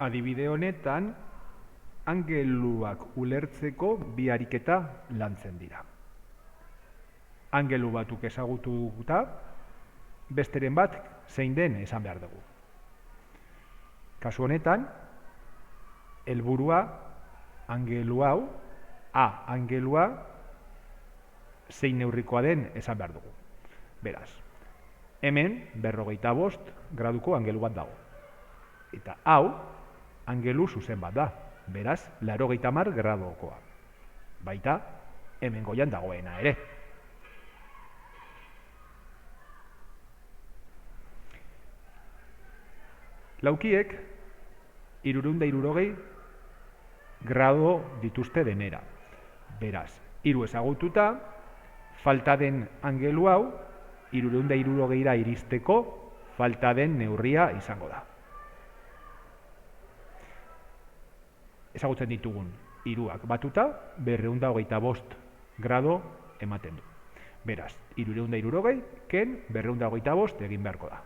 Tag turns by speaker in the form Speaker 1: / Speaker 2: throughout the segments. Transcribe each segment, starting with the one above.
Speaker 1: Adibide honetan, angeluak ulertzeko bi ariketa lantzen dira. Angelu batuk ezagututa, besteren bat zein den esan behar dugu. Kasu honetan, helburua angelu hau, angelua zein neurrikoa den esan behar dugu. Beraz, hemen 45 graduko angelu bat dago. Eta hau, angelu zuzen bat da, beraz, 80 gradukoa. Baita, hemen goian dagoena ere. Laukiek, 360 grado dituzte denera. Beraz, 3 ezagututa, falta den angelu hau, 360ra iristeko falta den neurria izango da. Ezagutzen ditugun hiruak batuta, 225 grado ematen du. Beraz, 360 ken 225 egin beharko da.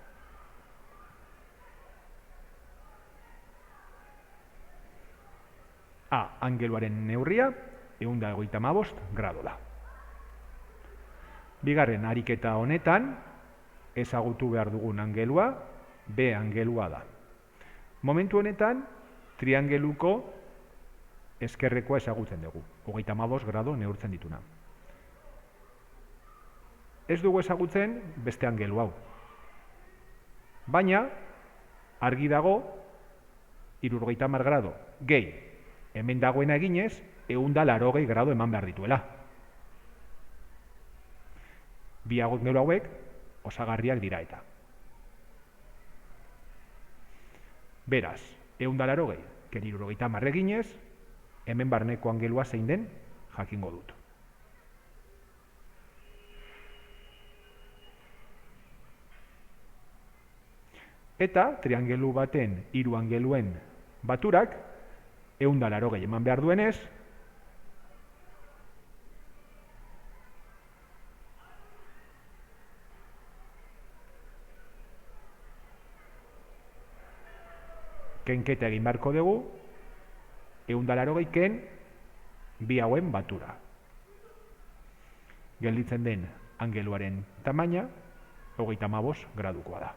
Speaker 1: Angeluaren neurria 125 grado da. Bigarren ariketa honetan, ezagutu behar dugun angelua, B angelua da. Momentu honetan, triangeluko ezkerrekoa ezagutzen dugu, 35 grado neurtzen dituna. Ez dugu ezagutzen beste angelu hau. Baina, argi dago, 70 grado gehi, hemen dagoena eginez, 180 grado eman behar dituela. Bi angelu hauek osagarriak dira eta. Beraz, 180 ken 70 eginez, hemen barneko angelua zein den jakingo dut. Eta triangelu baten 3 angeluen baturak 180 eman behar duenez, kenketa egin beharko dugu, 180 ken bi hauen batura. Gelditzen den angeluaren tamaina 35 gradukoa da.